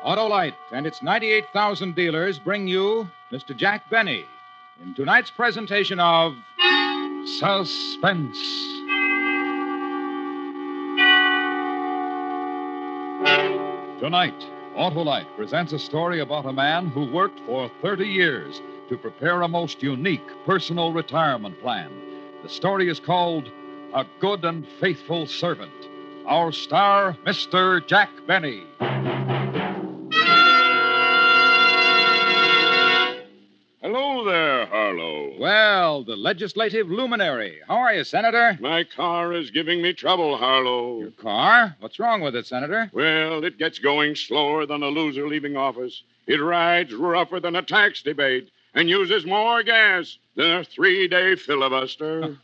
Autolite and its 98,000 dealers bring you Mr. Jack Benny in tonight's presentation of Suspense. Tonight, Autolite presents a story about a man who worked for 30 years to prepare a most unique personal retirement plan. The story is called A Good and Faithful Servant. Our star, Mr. Jack Benny. Hello there, Harlow. Well, the legislative luminary. How are you, Senator? My car is giving me trouble, Harlow. Your car? What's wrong with it, Senator? Well, it gets going slower than a loser leaving office. It rides rougher than a tax debate and uses more gas than a 3-day filibuster.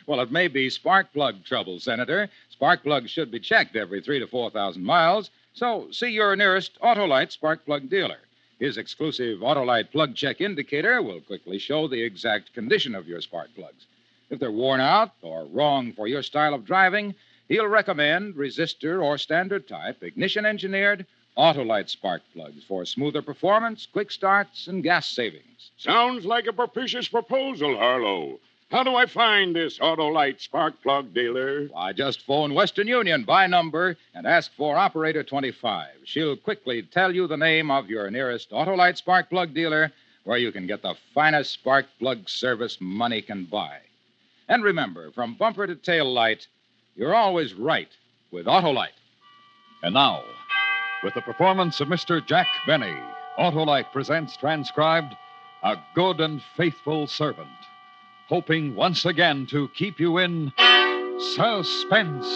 Well, it may be spark plug trouble, Senator. Spark plugs should be checked every 3,000 to 4,000 miles. So see your nearest Autolite spark plug dealer. His exclusive Autolite plug check indicator will quickly show the exact condition of your spark plugs. If they're worn out or wrong for your style of driving, he'll recommend resistor or standard type, ignition-engineered Autolite spark plugs for smoother performance, quick starts, and gas savings. Sounds like a propitious proposal, Harlow. How do I find this Autolite spark plug dealer? I just phone Western Union by number and ask for Operator 25. She'll quickly tell you the name of your nearest Autolite spark plug dealer where you can get the finest spark plug service money can buy. And remember, from bumper to tail light, you're always right with Autolite. And now, with the performance of Mr. Jack Benny, Autolite presents transcribed A Good and Faithful Servant, hoping once again to keep you in suspense.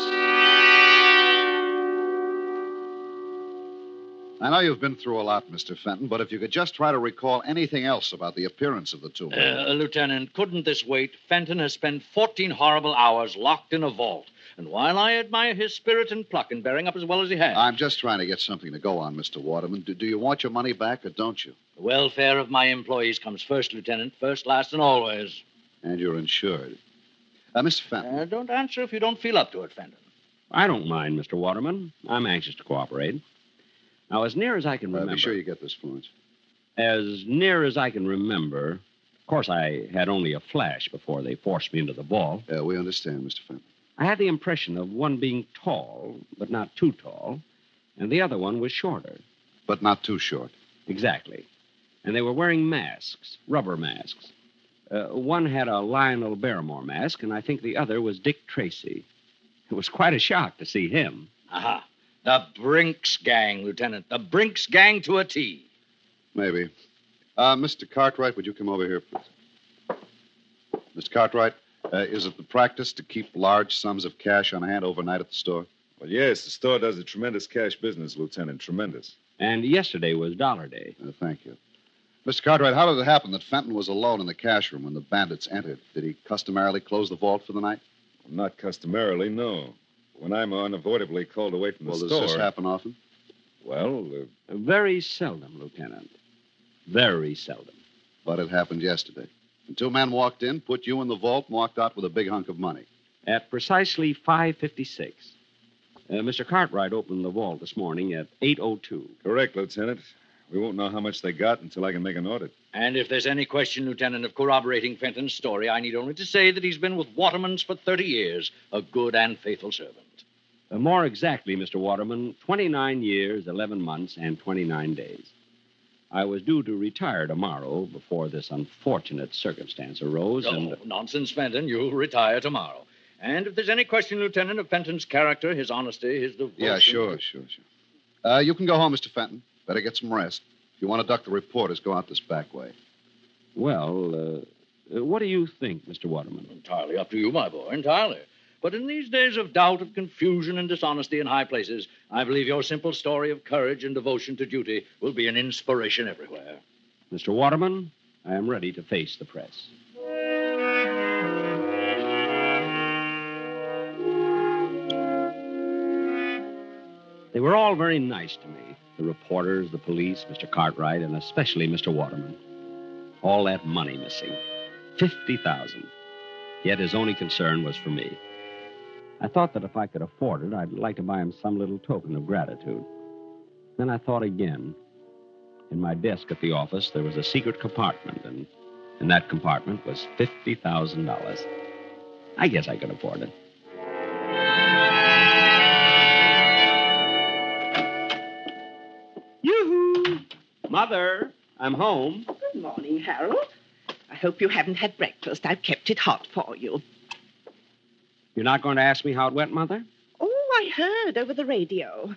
I know you've been through a lot, Mr. Fenton, but if you could just try to recall anything else about the appearance of the two men. Lieutenant, couldn't this wait? Fenton has spent 14 horrible hours locked in a vault. And while I admire his spirit and pluck in bearing up as well as he has... I'm just trying to get something to go on, Mr. Waterman. Do you want your money back or don't you? The welfare of my employees comes first, Lieutenant. First, last, and always. And you're insured. Mr. Fenton. Don't answer if you don't feel up to it, Fenton. I don't mind, Mr. Waterman. I'm anxious to cooperate. Now, as near as I can remember... Be sure you get this, Florence. As near as I can remember... Of course, I had only a flash before they forced me into the vault. We understand, Mr. Fenton. I had the impression of one being tall, but not too tall, and the other one was shorter. But not too short. Exactly. And they were wearing masks, rubber masks. One had a Lionel Barrymore mask, and I think the other was Dick Tracy. It was quite a shock to see him. Aha. The Brinks gang, Lieutenant. The Brinks gang to a T. Maybe. Mr. Cartwright, would you come over here, please? Mr. Cartwright, is it the practice to keep large sums of cash on hand overnight at the store? Well, yes, the store does a tremendous cash business, Lieutenant. Tremendous. And yesterday was Dollar Day. Thank you. Mr. Cartwright, how did it happen that Fenton was alone in the cash room when the bandits entered? Did he customarily close the vault for the night? Well, not customarily, no. When I'm unavoidably called away from the store... Does this happen often? Well, Very seldom, Lieutenant. Very seldom. But it happened yesterday. And two men walked in, put you in the vault, and walked out with a big hunk of money. At precisely 5:56. Mr. Cartwright opened the vault this morning at 8:02. correct, Lieutenant. We won't know how much they got until I can make an audit. And if there's any question, Lieutenant, of corroborating Fenton's story, I need only to say that he's been with Waterman's for 30 years, a good and faithful servant. More exactly, Mr. Waterman, 29 years, 11 months, and 29 days. I was due to retire tomorrow before this unfortunate circumstance arose, and... Nonsense, Fenton. You'll retire tomorrow. And if there's any question, Lieutenant, of Fenton's character, his honesty, his devotion... Yeah, sure. You can go home, Mr. Fenton. Better get some rest. If you want to duck the reporters, go out this back way. Well, what do you think, Mr. Waterman? Entirely up to you, my boy, entirely. But in these days of doubt, of confusion, and dishonesty in high places, I believe your simple story of courage and devotion to duty will be an inspiration everywhere. Mr. Waterman, I am ready to face the press. They were all very nice to me. The reporters, the police, Mr. Cartwright, and especially Mr. Waterman. All that money missing. $50,000. Yet his only concern was for me. I thought that if I could afford it, I'd like to buy him some little token of gratitude. Then I thought again. In my desk at the office, there was a secret compartment, and in that compartment was $50,000. I guess I could afford it. Yoo-hoo! Mother, I'm home. Good morning, Harold. I hope you haven't had breakfast. I've kept it hot for you. You're not going to ask me how it went, Mother? Oh, I heard over the radio.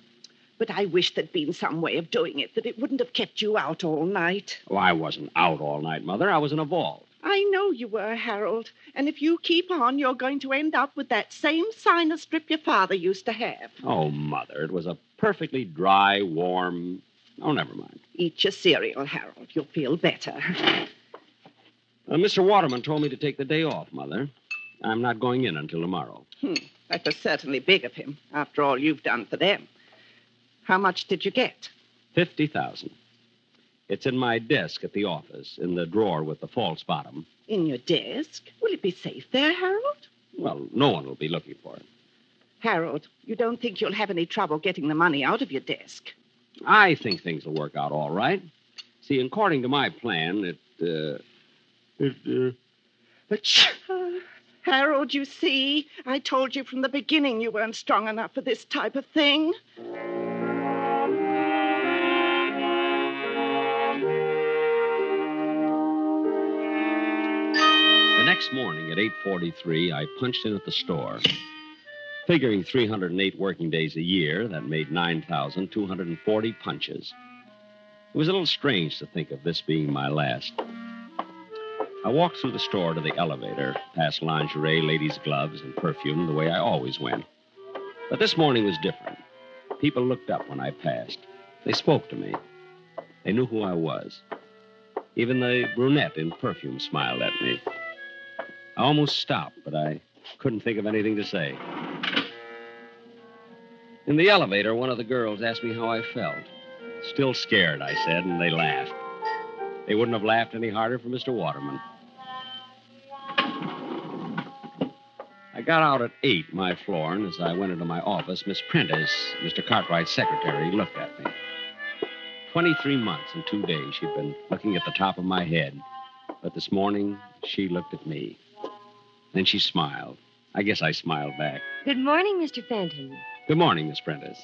But I wish there'd been some way of doing it that it wouldn't have kept you out all night. Oh, I wasn't out all night, Mother. I was in a vault. I know you were, Harold. And if you keep on, you're going to end up with that same sinus strip your father used to have. Oh, Mother, it was a perfectly dry, warm... Oh, never mind. Eat your cereal, Harold. You'll feel better. Mr. Waterman told me to take the day off, Mother. I'm not going in until tomorrow. That was certainly big of him, after all you've done for them. How much did you get? $50,000. It's in my desk at the office, in the drawer with the false bottom. In your desk? Will it be safe there, Harold? Well, no one will be looking for it. Harold, you don't think you'll have any trouble getting the money out of your desk? I think things will work out all right. See, according to my plan, Harold, you see, I told you from the beginning you weren't strong enough for this type of thing. The next morning at 8:43, I punched in at the store. Figuring 308 working days a year, that made 9,240 punches. It was a little strange to think of this being my last. I walked through the store to the elevator, past lingerie, ladies' gloves, and perfume the way I always went. But this morning was different. People looked up when I passed. They spoke to me. They knew who I was. Even the brunette in perfume smiled at me. I almost stopped, but I couldn't think of anything to say. In the elevator, one of the girls asked me how I felt. Still scared, I said, and they laughed. They wouldn't have laughed any harder for Mr. Waterman. I got out at 8, my floor, and as I went into my office, Miss Prentice, Mr. Cartwright's secretary, looked at me. 23 months and 2 days she'd been looking at the top of my head. But this morning, she looked at me. Then she smiled. I guess I smiled back. Good morning, Mr. Fenton. Good morning, Miss Prentice.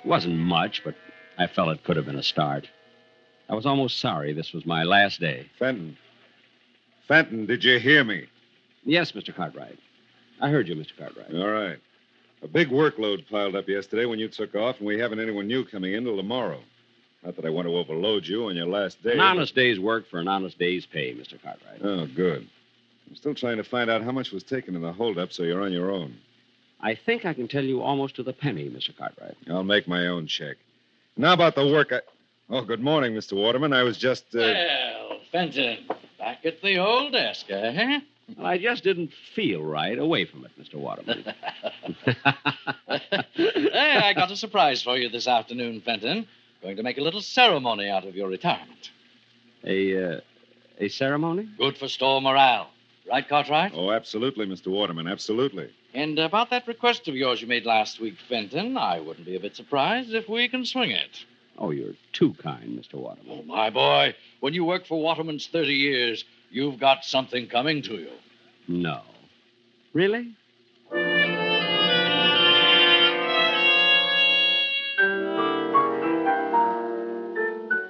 It wasn't much, but I felt it could have been a start. I was almost sorry this was my last day. Fenton. Fenton, did you hear me? Yes, Mr. Cartwright. I heard you, Mr. Cartwright. All right. A big workload piled up yesterday when you took off, and we haven't anyone new coming in till tomorrow. Not that I want to overload you on your last day. An honest day's work for an honest day's pay, Mr. Cartwright. Oh, good. I'm still trying to find out how much was taken in the holdup, so you're on your own. I think I can tell you almost to the penny, Mr. Cartwright. I'll make my own check. Now about the work Oh, good morning, Mr. Waterman. I was just, Well, Fenton, back at the old desk, eh? Well, I just didn't feel right away from it, Mr. Waterman. Hey, I got a surprise for you this afternoon, Fenton. Going to make a little ceremony out of your retirement. A ceremony? Good for store morale. Right, Cartwright? Oh, absolutely, Mr. Waterman, absolutely. And about that request of yours you made last week, Fenton, I wouldn't be a bit surprised if we can swing it. Oh, you're too kind, Mr. Waterman. Oh, my boy, when you work for Waterman's 30 years, you've got something coming to you. No. Really?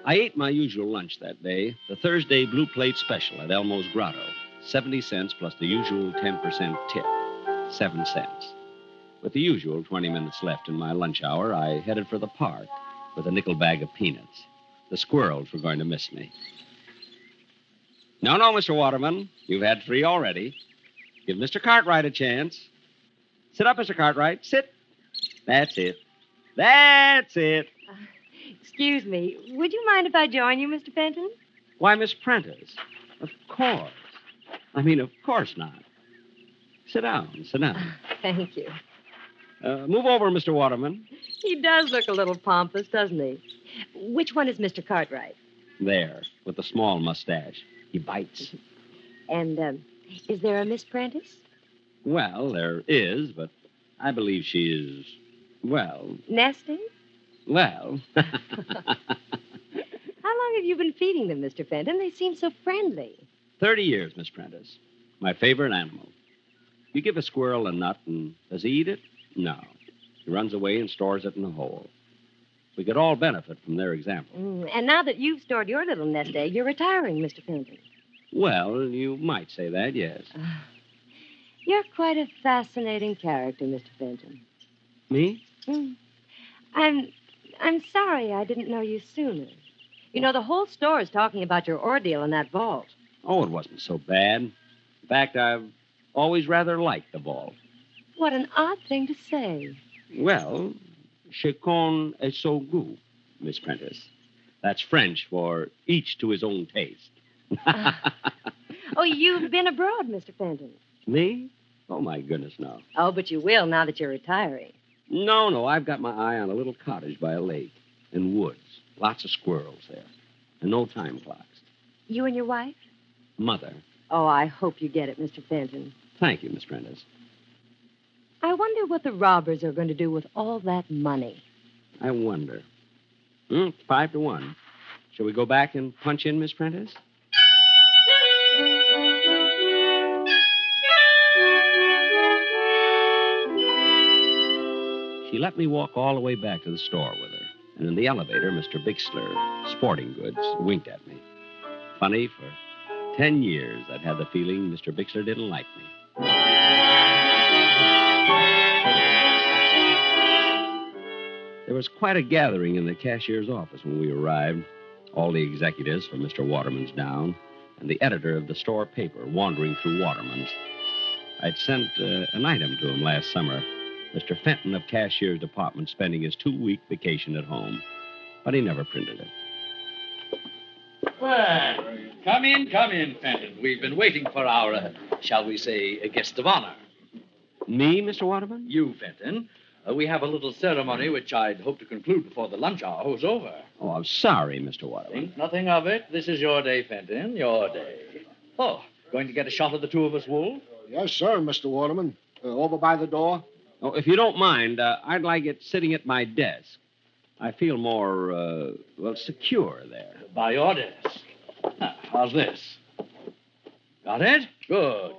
I ate my usual lunch that day, the Thursday Blue Plate Special at Elmo's Grotto. 70 cents plus the usual 10% tip. 7 cents. With the usual 20 minutes left in my lunch hour, I headed for the park with a nickel bag of peanuts. The squirrels were going to miss me. No, Mr. Waterman. You've had 3 already. Give Mr. Cartwright a chance. Sit up, Mr. Cartwright. Sit. That's it. That's it. Excuse me. Would you mind if I join you, Mr. Fenton? Why, Miss Prentice? Of course. Of course not. Sit down. Thank you. Move over, Mr. Waterman. He does look a little pompous, doesn't he? Which one is Mr. Cartwright? There, with the small mustache. He bites. And, is there a Miss Prentice? Well, there is, but I believe she is, well... Nesting? Well, How long have you been feeding them, Mr. Fenton? They seem so friendly. 30 years, Miss Prentice. My favorite animal. You give a squirrel a nut, and does he eat it? No. He runs away and stores it in a hole. We could all benefit from their example. And now that you've stored your little nest egg, you're retiring, Mr. Fenton. Well, you might say that, yes. You're quite a fascinating character, Mr. Fenton. Me? I'm sorry I didn't know you sooner. You know, the whole store is talking about your ordeal in that vault. Oh, it wasn't so bad. In fact, I've always rather liked the vault. What an odd thing to say. Well, chacun est son goût, Miss Prentice. That's French for each to his own taste. Oh, you've been abroad, Mr. Fenton. Me? Oh, my goodness, no. Oh, but you will now that you're retiring. No, I've got my eye on a little cottage by a lake in woods. Lots of squirrels there. And no time clocks. You and your wife? Mother. Oh, I hope you get it, Mr. Fenton. Thank you, Miss Prentice. I wonder what the robbers are going to do with all that money. I wonder. 5-1. Shall we go back and punch in, Miss Prentice? She let me walk all the way back to the store with her. And in the elevator, Mr. Bixler, Sporting Goods, winked at me. Funny, for 10 years I'd had the feeling Mr. Bixler didn't like me. There was quite a gathering in the cashier's office when we arrived. All the executives from Mr. Waterman's down, and the editor of the store paper wandering through Waterman's. I'd sent an item to him last summer. Mr. Fenton of Cashier's Department spending his 2-week vacation at home. But he never printed it. Well, come in, Fenton. We've been waiting for our, shall we say, a guest of honor. Me, Mr. Waterman? You, Fenton. We have a little ceremony which I'd hope to conclude before the lunch hour was over. Oh, I'm sorry, Mr. Waterman. Think nothing of it. This is your day, Fenton, your day. Oh, going to get a shot of the two of us, Wolf? Yes, sir, Mr. Waterman. Over by the door. Oh, if you don't mind, I'd like it sitting at my desk. I feel more, secure there. By your desk. How's this? Got it? Good.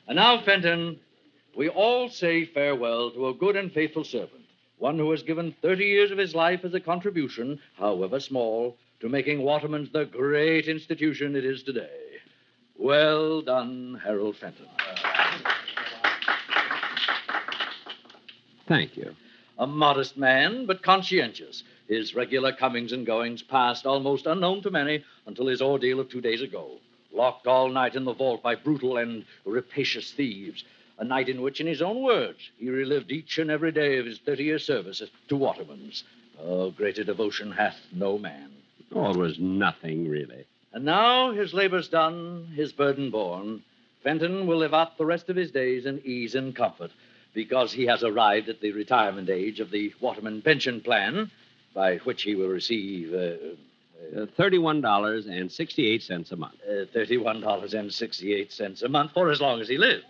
And now, Fenton, we all say farewell to a good and faithful servant, one who has given 30 years of his life as a contribution, however small, to making Waterman's the great institution it is today. Well done, Harold Fenton. Thank you. A modest man, but conscientious. His regular comings and goings passed almost unknown to many until his ordeal of 2 days ago. Locked all night in the vault by brutal and rapacious thieves. A night in which, in his own words, he relived each and every day of his 30-year service to Waterman's. Oh, greater devotion hath no man. Oh, it was nothing, really. And now, his labor's done, his burden borne, Fenton will live out the rest of his days in ease and comfort, because he has arrived at the retirement age of the Waterman pension plan, by which he will receive... $31.68 a month. $31.68 a month for as long as he lives.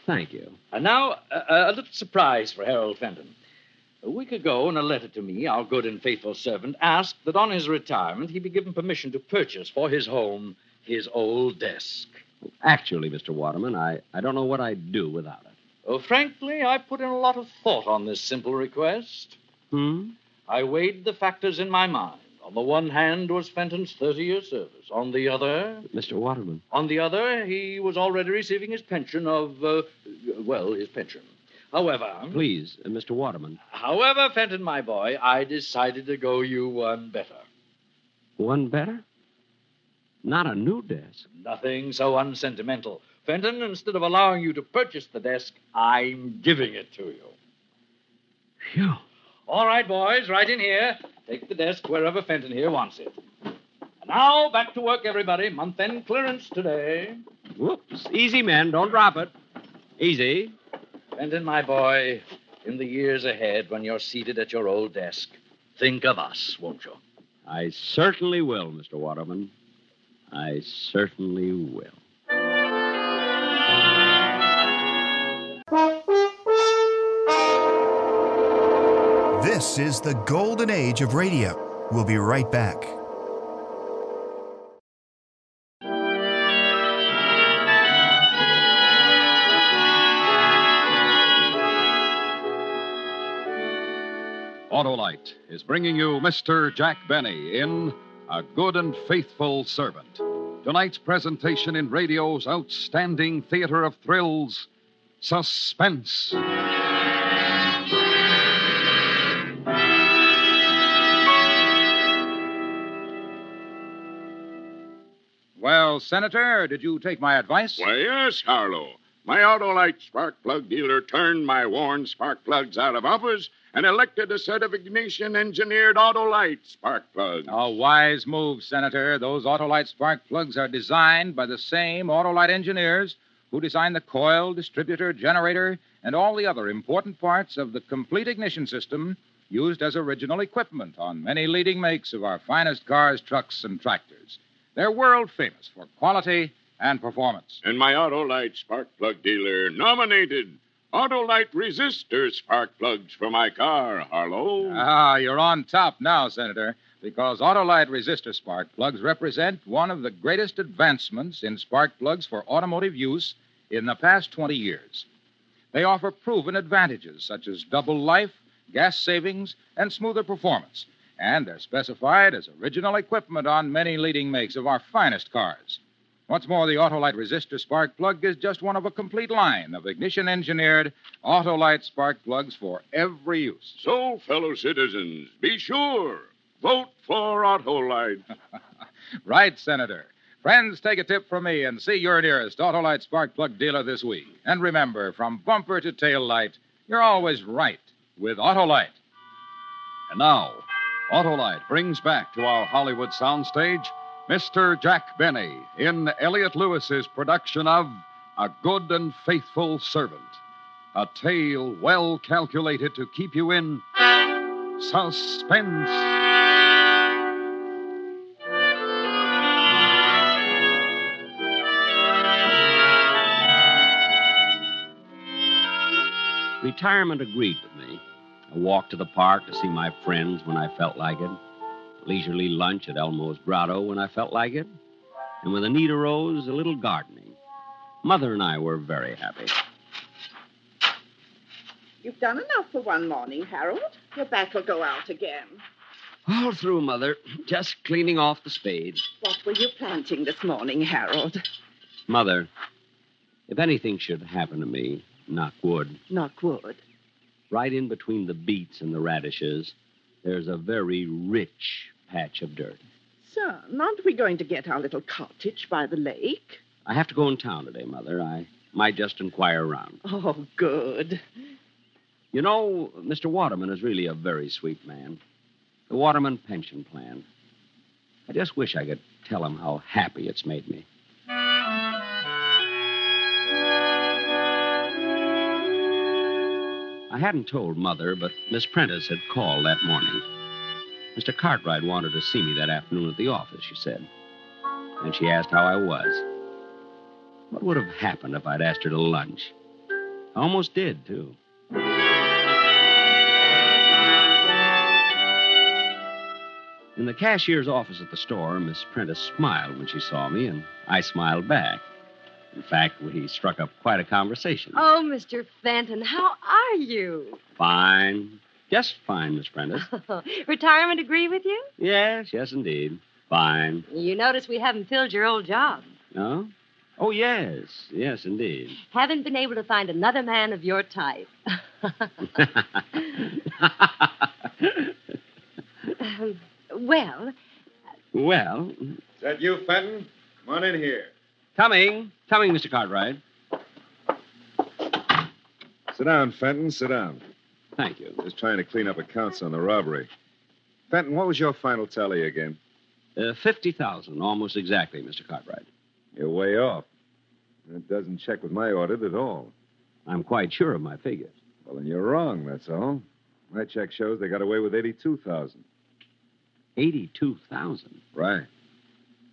Thank you. And now, a little surprise for Harold Fenton. A week ago, in a letter to me, our good and faithful servant asked that on his retirement he be given permission to purchase for his home his old desk. Actually, Mr. Waterman, I don't know what I'd do without it. Oh, frankly, I put in a lot of thought on this simple request. I weighed the factors in my mind. On the one hand was Fenton's 30-year service. On the other... Mr. Waterman. On the other, he was already receiving his pension of, his pension. However... Please, Mr. Waterman. However, Fenton, my boy, I decided to go you one better. One better? Not a new desk. Nothing so unsentimental. Fenton, instead of allowing you to purchase the desk, I'm giving it to you. Phew. All right, boys, right in here. Take the desk wherever Fenton here wants it. And now, back to work, everybody. Month-end clearance today. Whoops. Easy, men. Don't drop it. Easy. Fenton, my boy, in the years ahead, when you're seated at your old desk, think of us, won't you? I certainly will, Mr. Waterman. I certainly will. This is the golden age of radio. We'll be right back. Autolite is bringing you Mr. Jack Benny in A Good and Faithful Servant. Tonight's presentation in radio's outstanding theater of thrills, Suspense. Well, Senator, did you take my advice? Why, yes, Harlow. My Autolite spark plug dealer turned my worn spark plugs out of office and elected a set of ignition-engineered Autolite spark plugs. A wise move, Senator. Those Autolite spark plugs are designed by the same Autolite engineers who designed the coil, distributor, generator, and all the other important parts of the complete ignition system used as original equipment on many leading makes of our finest cars, trucks, and tractors. They're world famous for quality and performance. And my Autolite spark plug dealer nominated Autolite resistor spark plugs for my car, Harlow. Ah, you're on top now, Senator, because Autolite resistor spark plugs represent one of the greatest advancements in spark plugs for automotive use in the past 20 years. They offer proven advantages such as double life, gas savings, and smoother performance. And they're specified as original equipment on many leading makes of our finest cars. What's more, the Autolite resistor spark plug is just one of a complete line of ignition-engineered Autolite spark plugs for every use. So, fellow citizens, be sure, vote for Autolite. Right, Senator. Friends, take a tip from me and see your nearest Autolite spark plug dealer this week. And remember, from bumper to tail light, you're always right with Autolite. And now, Autolite brings back to our Hollywood soundstage Mr. Jack Benny in Elliot Lewis's production of A Good and Faithful Servant, a tale well calculated to keep you in suspense. Retirement agreed with me. A walk to the park to see my friends when I felt like it. A leisurely lunch at Elmo's Grotto when I felt like it. And when the need arose, a little gardening. Mother and I were very happy. You've done enough for one morning, Harold. Your back will go out again. All through, Mother. Just cleaning off the spade. What were you planting this morning, Harold? Mother, if anything should happen to me, knock wood. Knock wood. Right in between the beets and the radishes, there's a very rich patch of dirt. Son, aren't we going to get our little cottage by the lake? I have to go in town today, Mother. I might just inquire around. Oh, good. You know, Mr. Waterman is really a very sweet man. The Waterman pension plan. I just wish I could tell him how happy it's made me. I hadn't told Mother, but Miss Prentice had called that morning. Mr. Cartwright wanted to see me that afternoon at the office, she said. And she asked how I was. What would have happened if I'd asked her to lunch? I almost did, too. In the cashier's office at the store, Miss Prentice smiled when she saw me, and I smiled back. In fact, we struck up quite a conversation. Oh, Mr. Fenton, how are you? Fine. Just fine, Miss Prentice. Retirement agree with you? Yes, indeed. Fine. You notice we haven't filled your old job. No? Oh, yes, indeed. Haven't been able to find another man of your type. Well... Well... Is that you, Fenton? Come on in here. Coming, Mr. Cartwright. Sit down, Fenton, sit down. Thank you. Just trying to clean up accounts on the robbery. Fenton, what was your final tally again? 50,000, almost exactly, Mr. Cartwright. You're way off. That doesn't check with my audit at all. I'm quite sure of my figures. Well, then you're wrong, that's all. My check shows they got away with 82,000. 82,000? Right.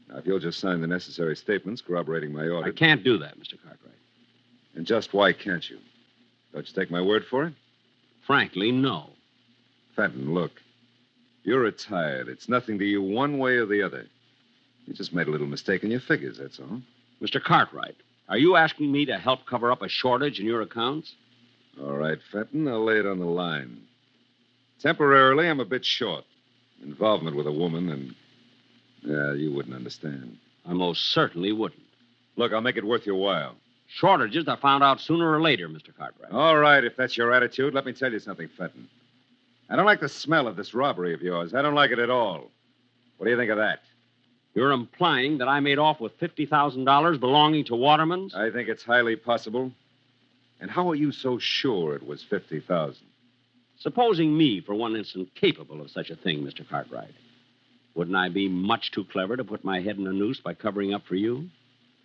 Now, if you'll just sign the necessary statements corroborating my audit... I can't do that, Mr. Cartwright. And just why can't you? Don't you take my word for it? Frankly, no. Fenton, look. You're retired. It's nothing to you one way or the other. You just made a little mistake in your figures, that's all. Mr. Cartwright, are you asking me to help cover up a shortage in your accounts? All right, Fenton, I'll lay it on the line. Temporarily, I'm a bit short. Involvement with a woman, and you wouldn't understand. I most certainly wouldn't. Look, I'll make it worth your while. Shortages are found out sooner or later, Mr. Cartwright. All right, if that's your attitude, let me tell you something, Fenton. I don't like the smell of this robbery of yours. I don't like it at all. What do you think of that? You're implying that I made off with $50,000 belonging to Waterman's? I think it's highly possible. And how are you so sure it was $50,000? Supposing me, for one instant, capable of such a thing, Mr. Cartwright, wouldn't I be much too clever to put my head in a noose by covering up for you?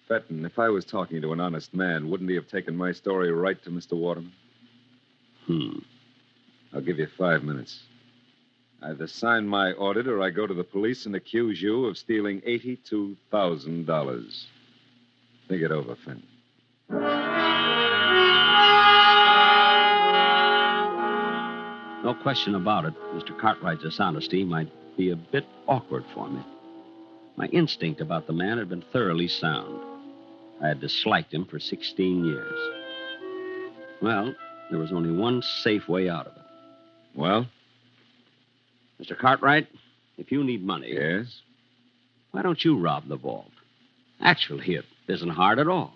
Fenton, if I was talking to an honest man, wouldn't he have taken my story right to Mr. Waterman? I'll give you 5 minutes. Either sign my audit or I go to the police and accuse you of stealing $82,000. Think it over, Fenton. No question about it, Mr. Cartwright's dishonesty might be a bit awkward for me. My instinct about the man had been thoroughly sound. I had disliked him for 16 years. Well, there was only one safe way out of it. Well? Mr. Cartwright, if you need money... Yes? Why don't you rob the vault? Actually, it isn't hard at all.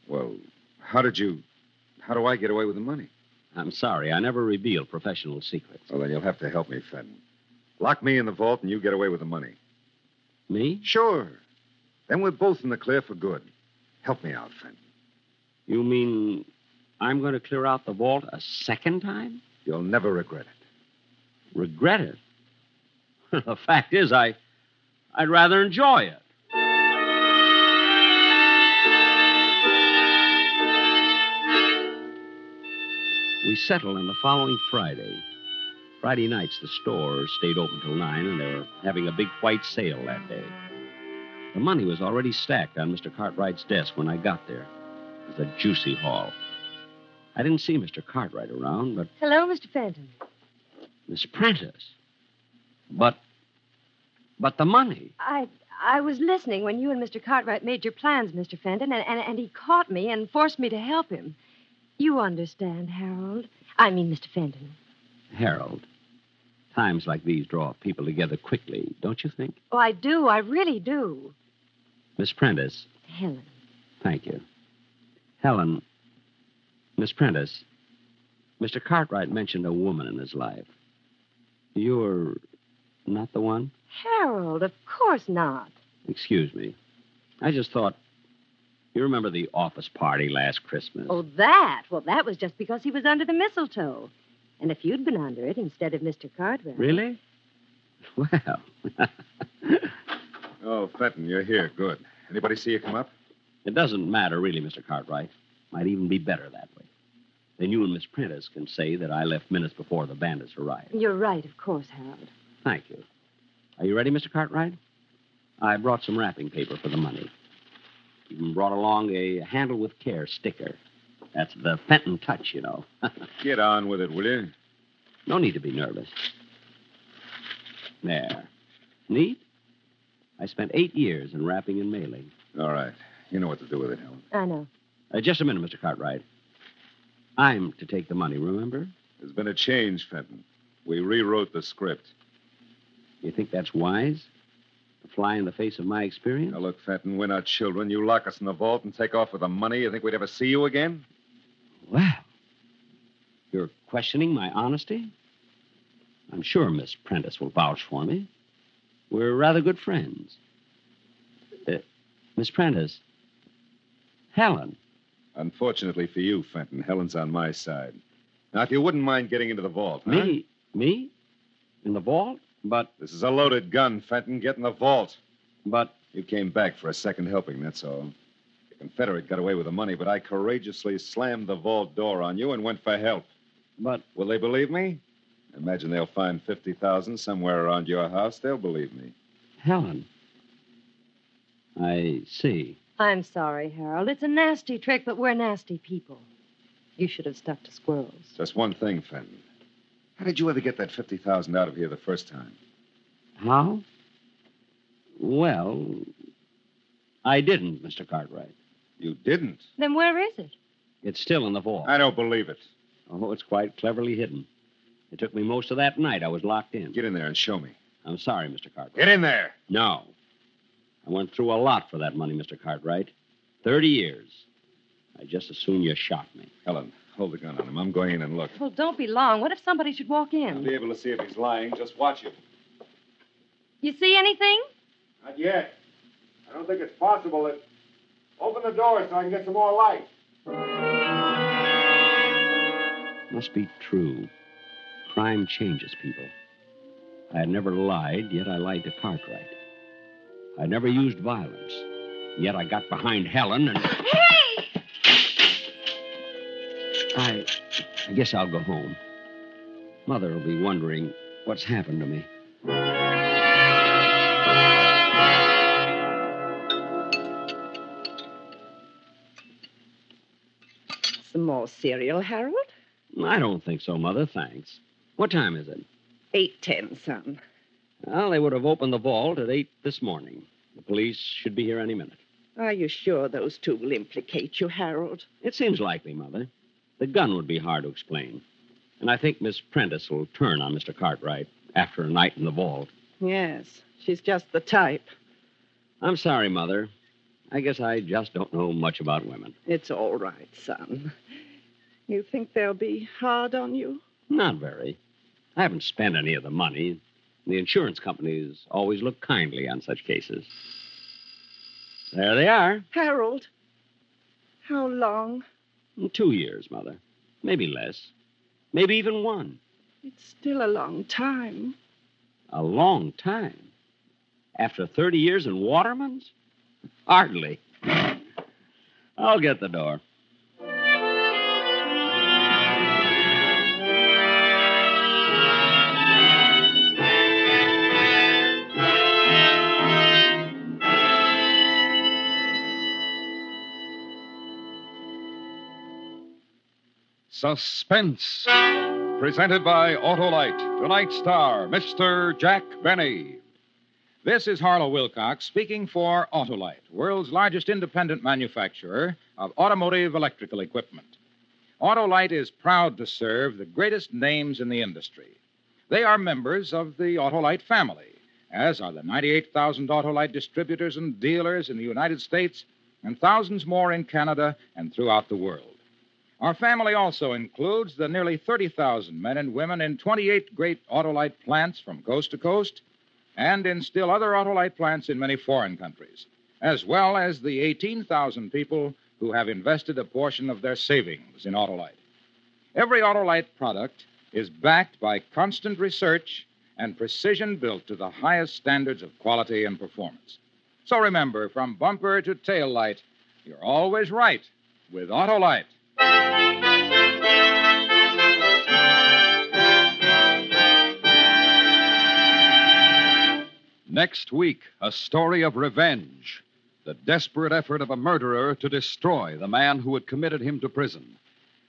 Well, how do I get away with the money? I'm sorry, I never reveal professional secrets. Well, then you'll have to help me, Fenton. Lock me in the vault and you get away with the money. Me? Sure. Then we're both in the clear for good. Help me out, Fenton. You mean I'm going to clear out the vault a second time? You'll never regret it. Regret it? The fact is, I'd rather enjoy it. We settled on the following Friday. Friday nights, the store stayed open till 9, and they were having a big white sale that day. The money was already stacked on Mr. Cartwright's desk when I got there. It was a juicy haul. I didn't see Mr. Cartwright around, but... Hello, Mr. Fenton. Miss Prentice. But the money. I was listening when you and Mr. Cartwright made your plans, Mr. Fenton, and he caught me and forced me to help him. You understand, Harold. I mean, Mr. Fenton. Harold, times like these draw people together quickly, don't you think? Oh, I do. I really do. Miss Prentice. Helen. Thank you. Helen, Miss Prentice, Mr. Cartwright mentioned a woman in his life. You're not the one? Harold, of course not. Excuse me. I just thought... You remember the office party last Christmas? Oh, that? Well, that was just because he was under the mistletoe. And if you'd been under it instead of Mr. Cartwright... Really? Well... Oh, Fenton, you're here. Good. Anybody see you come up? It doesn't matter, really, Mr. Cartwright. Might even be better that way. Then you and Miss Prentice can say that I left minutes before the bandits arrived. You're right, of course, Harold. Thank you. Are you ready, Mr. Cartwright? I brought some wrapping paper for the money. Even brought along a handle with care sticker. That's the Fenton touch, you know. Get on with it, will you? No need to be nervous. There. Neat? I spent 8 years in wrapping and mailing. All right. You know what to do with it, Helen. I know. Just a minute, Mr. Cartwright. I'm to take the money, remember? There's been a change, Fenton. We rewrote the script. You think that's wise? To fly in the face of my experience? Now, look, Fenton, we're not children. You lock us in the vault and take off with the money. You think we'd ever see you again? Well, you're questioning my honesty? I'm sure Miss Prentice will vouch for me. We're rather good friends. Miss Prentice. Helen. Unfortunately for you, Fenton, Helen's on my side. Now, if you wouldn't mind getting into the vault, huh? Me? In the vault? But... This is a loaded gun, Fenton. Get in the vault. But... You came back for a second helping, that's all. The Confederate got away with the money, but I courageously slammed the vault door on you and went for help. But... Will they believe me? Imagine they'll find $50,000 somewhere around your house. They'll believe me. Helen. I see. I'm sorry, Harold. It's a nasty trick, but we're nasty people. You should have stuck to squirrels. Just one thing, Fenton. How did you ever get that 50,000 out of here the first time? How? Well, I didn't, Mr. Cartwright. You didn't? Then where is it? It's still in the vault. I don't believe it. Oh, it's quite cleverly hidden. It took me most of that night. I was locked in. Get in there and show me. I'm sorry, Mr. Cartwright. Get in there. No. I went through a lot for that money, Mr. Cartwright. 30 years. I just as soon you shot me. Helen, hold the gun on him. I'm going in and look. Well, don't be long. What if somebody should walk I'll in? be able to see if he's lying. Just watch him. You see anything? Not yet. I don't think it's possible that... Open the door so I can get some more light. Must be true. Crime changes people. I had never lied, yet I lied to Cartwright. I never used violence, yet I got behind Helen and... Hey! I guess I'll go home. Mother will be wondering what's happened to me. Some more cereal, Harold? I don't think so, Mother, thanks. What time is it? 8:10, son. Well, they would have opened the vault at 8 this morning. The police should be here any minute. Are you sure those two will implicate you, Harold? It seems likely, Mother. The gun would be hard to explain. And I think Miss Prentice will turn on Mr. Cartwright after a night in the vault. Yes, she's just the type. I'm sorry, Mother. I guess I just don't know much about women. It's all right, son. You think they'll be hard on you? Not very. I haven't spent any of the money. The insurance companies always look kindly on such cases. There they are. Harold, how long? 2 years, Mother. Maybe less. Maybe even 1. It's still a long time. A long time. After 30 years in Waterman's? Hardly. I'll get the door. Suspense, presented by Autolite. Tonight's star, Mr. Jack Benny. This is Harlow Wilcox speaking for Autolite, world's largest independent manufacturer of automotive electrical equipment. Autolite is proud to serve the greatest names in the industry. They are members of the Autolite family, as are the 98,000 Autolite distributors and dealers in the United States and thousands more in Canada and throughout the world. Our family also includes the nearly 30,000 men and women in 28 great Autolite plants from coast to coast and in still other Autolite plants in many foreign countries, as well as the 18,000 people who have invested a portion of their savings in Autolite. Every Autolite product is backed by constant research and precision built to the highest standards of quality and performance. So remember, from bumper to tail light, you're always right with Autolite. Next week, a story of revenge. The desperate effort of a murderer to destroy the man who had committed him to prison.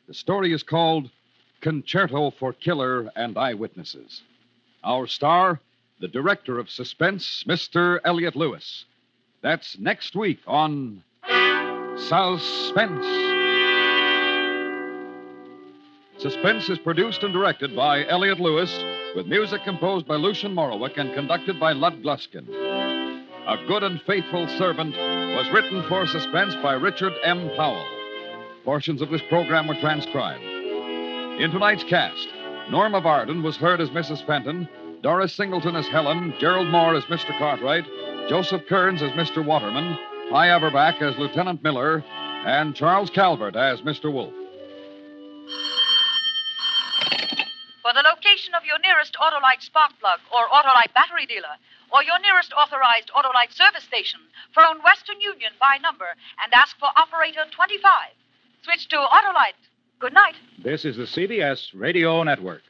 The story is called Concerto for Killer and Eyewitnesses. Our star, the director of Suspense, Mr. Elliot Lewis. That's next week on Suspense. Suspense is produced and directed by Elliot Lewis, with music composed by Lucian Morowick and conducted by Lud Gluskin. A Good and Faithful Servant was written for Suspense by Richard M. Powell. Portions of this program were transcribed. In tonight's cast, Norma Varden was heard as Mrs. Fenton, Doris Singleton as Helen, Gerald Moore as Mr. Cartwright, Joseph Kearns as Mr. Waterman, Hy Averback as Lieutenant Miller, and Charles Calvert as Mr. Wolfe. For the location of your nearest Autolite spark plug or Autolite battery dealer, or your nearest authorized Autolite service station, phone Western Union by number and ask for operator 25. Switch to Autolite. Good night. This is the CBS Radio Network.